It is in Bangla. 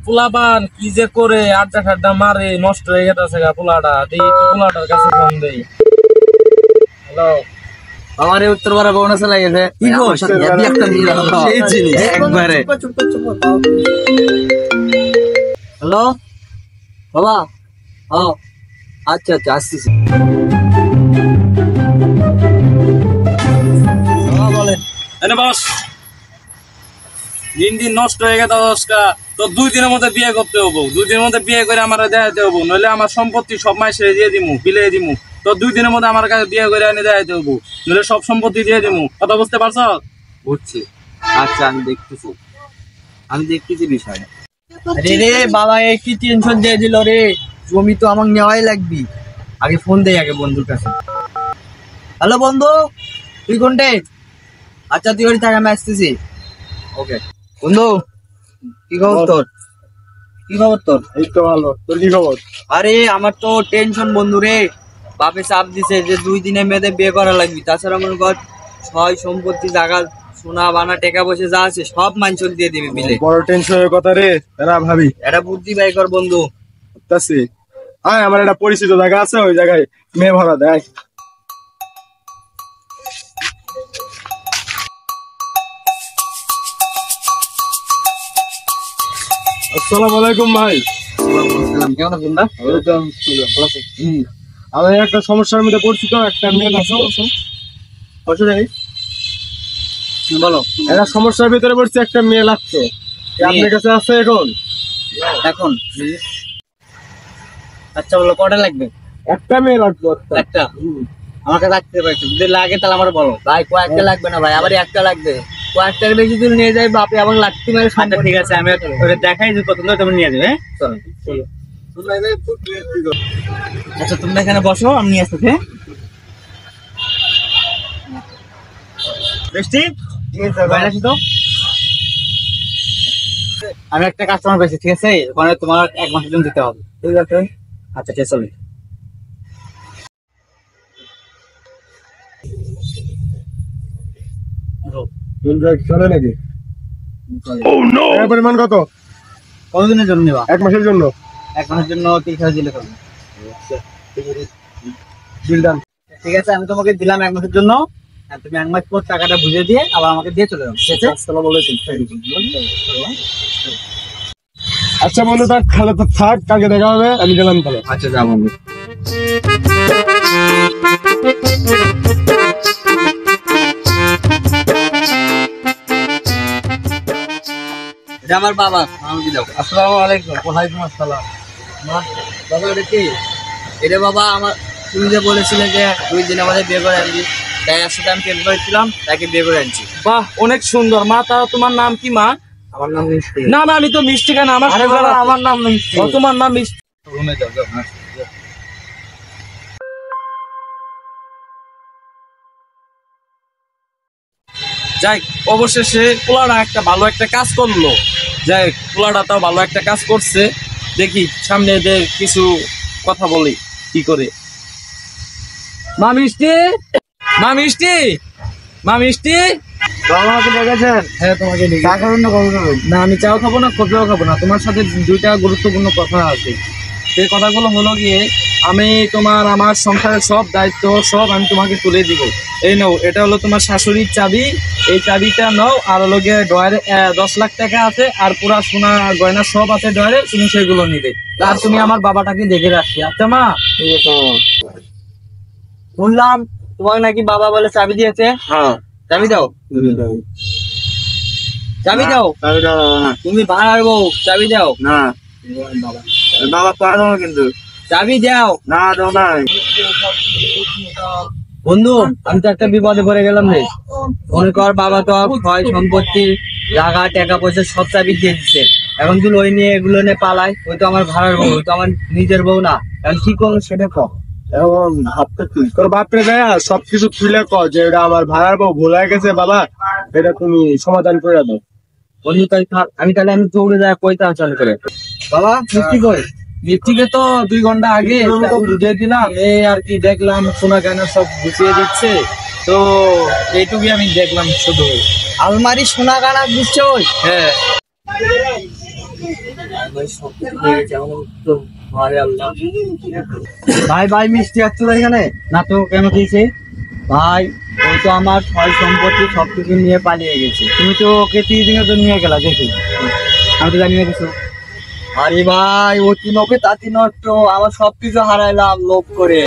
পোলাপান কি যে করে আড্ডা ঠাড্ডা মারে নষ্ট হয়ে গেছে পোলাটা পোলাটার কাছে ফোন দেই। হ্যালো আমার উত্তর পাড়া বোনাস লাগেছে কি একবারে। হ্যালো বাবা, ও আচ্ছা আচ্ছা আসতেছি। বস দিন দিন নষ্ট হয়ে গেছে দশটা, তো 2 দিনের মধ্যে বিয়ে করতে হবো। 2 দিনের মধ্যে বিয়ে করে আমার দেখাইতে হবো, নইলে আমার সম্পত্তি সব মাসে দিয়ে দিমু, বিলিয়ে দিমু। তো 2 দিনের মধ্যে আমার কাছে বিয়ে করে এনে দেখাইতে হবো, নইলে সব সম্পত্তি দিয়ে দিমু। কথা বুঝতে পারছ? বুঝছি। আচ্ছা আমি দেখতেছি বিষয়টা। আরে রে বাবা এই কি টেনশন দিয়ে দিল রে, জমি তো আমাকে নেওয়াই লাগবি। আগে ফোন দেই আগে বন্ধুর কাছে। হ্যালো বন্ধু, তুই কোনটে? আচ্ছা তুই ওই থাক, আমি আসতেছি। ওকে বন্ধু, কি খবর তোর? এই তো ভালো, তোর কি খবর? আরে আমার তো টেনশন বন্ধু রে, বাপে চাপ দিছে যে 2 দিনে মেয়েদের বিয়ে করা লাগবে। তাছাড়া মনে কর ছয় সম্পত্তি, জায়গা, সোনা বানা, টাকা পয়সা যা আছে সব মানচল দিয়ে দিবি মিলে। বড় টেনশনের কথা রে, না ভাবি। এটা বুদ্ধি বাই কর বন্ধু। আমার একটা পরিচিত জায়গা আছে, ওই জায়গায় মেয়ে ভাড়া দেয়। আসসালামু আলাইকুম ভাই। কেমন আছেন না? আমি একটা সমস্যার মধ্যে পড়ছি, তো একটা মেয়ে বলো। একটা সমস্যার ভিতরে পড়ছি, একটা মেয়ে লাগছে। আপনার কাছে আছে এখন? এখন আচ্ছা বলো কটা লাগবে? একটা মেয়ে লাগবে। একটা আমাকে রাখতে পারছি, যদি লাগে তাহলে আমার বলো ভাই। কয়েকটা লাগবে না ভাই, আবার একটা লাগবে। কয়েকটার বেশি যদি নিয়ে যাই বাপে আবার লাগতে পারে। আচ্ছা ঠিক আছে, আমি ওটা দেখাই যে কত তুমি নিয়ে যাবে। হ্যাঁ চলো। আচ্ছা তোমরা এখানে বসো, আমি নিয়ে আসতেছি। আমি একটা কাস্টমার পেয়েছি, ঠিক আছে? ওখানে তোমার 1 মাসের জন্য দিতে হবে। ঠিক আছে আচ্ছা ঠিক আছে। চলে নাকি? পরিমাণ কত? কতদিনের জন্য নেবা? 1 মাসের জন্য। 1 মাসের জন্য 30,000 দিলে হবে। ঠিক আছে আমি তোমাকে দিলাম 1 মাসের জন্য। তুমি 1 মাস পর টাকাটা বুঝে দিয়ে আবার আমাকে দিয়ে চলে যাও। ঠিক আছে? আচ্ছা বন্ধু, তাহলে তো থাক, কালকে দেখা হবে। আমি গেলাম তাহলে। আচ্ছা যাও বন্ধু। এটা আমার বাবা, আমাকে দাও। আসসালামু আলাইকুম। ওয়ালাইকুম আসসালাম। বাবা এটা কি? এটা বাবা আমার, তুমি যে বলেছিলে যে 2 দিন আমাদের বিয়ে করে আনবি, তাই আসলে আমি পেট করেছিলাম, তাকে বিয়ে করে আনছি। বাহ অনেক সুন্দর। মা তা তোমার নাম কি মা? আমার নাম মিষ্টি। না না আমি তো মিষ্টি কেন, আমার নাম মিষ্টি। তোমার নাম মিষ্টি। রুমে যাও যাও। যাই অবশেষে পোলাটা একটা ভালো একটা কাজ করলো। যাই পোলাটা তাও ভালো একটা কাজ করছে। দেখি সামনে এদের কিছু কথা বলি কি করে। মা মিষ্টি, মা মিষ্টি, মা মিষ্টি। আমাকে ডেকেছেন? হ্যাঁ তোমাকে ডেকে। না আমি চাও খাবো না, কফিও খাবো না, তোমার সাথে 2টা গুরুত্বপূর্ণ কথা আছে। সেই কথাগুলো হলো গিয়ে, আমি আমার সংসারের সব দায়িত্ব সব আমি তোমাকে তুলে দিব। এই নাও, এটা হলো তোমার শাশুড়ির চাবি। এই চাবিটা নাও। আর হলো গিয়ে ডয়ারে 10 লাখ টাকা আছে, আর পুরা সোনা গয়না সব আছে ডয়ারে, তুমি সেগুলো নিবে। আর তুমি আমার বাবাটাকে দেখে রাখছি। আচ্ছা মা? ঠিক আছে। শুনলাম তোমাকে নাকি বাবা বলে চাবি দিয়েছে। হ্যাঁ চাবি দাও, চাবি দাও। তুমি ভাড়ার বউ, চাবি দাও। না বাবা পারো না, কিন্তু চাবি দাও। না দাও না। বন্ধু আমি তো একটা বিপদে পড়ে গেলাম রে। মনে কর বাবা তো ক্ষয় সম্পত্তি, জায়গা, টাকা পয়সা সব চাবি দিয়ে দিচ্ছে। এখন তুই ওই নিয়ে এগুলো নিয়ে পালাই, ওই তো আমার ভাড়ার বউ, ওই তো আমার নিজের বউ না। এখন কি করবো সেটা কর। এখন তোর বাপরে দেয়া সবকিছু তুলে ক যে এটা আমার ভাড়ার বউ ভুল হয়ে গেছে বাবা, এটা তুমি সমাধান করে দাও। বন্ধু তাই আমি দৌড়ে যায় কইতা চালু করে। বাবা মিষ্টি কই? মিষ্টিকে তো 2 ঘন্টা আগে বুঝিয়ে দিলাম। এই আর কি দেখলাম সোনা গয়না সব গুছিয়ে দিচ্ছে, তো এইটুকুই আমি দেখলাম শুধু। আলমারি সোনা গানা দিচ্ছে ওই? হ্যাঁ ভাই সব কিছু হয়ে গেছে আমার তো মারে আল্লাহ। ভাই ভাই মিষ্টি আসছো এখানে? না তো কেন দিয়েছে? ভাই ওই তো আমার সয় সম্পত্তি সবকিছু নিয়ে পালিয়ে গেছে। তুমি তো ওকে 30 দিনের জন্য নিয়ে গেলা দেখি, আমি তো জানি না কিছু। আরে ভাই অতি নকে তাঁতি নষ্ট, আমার সবকিছু হারাইলাম লোভ করে।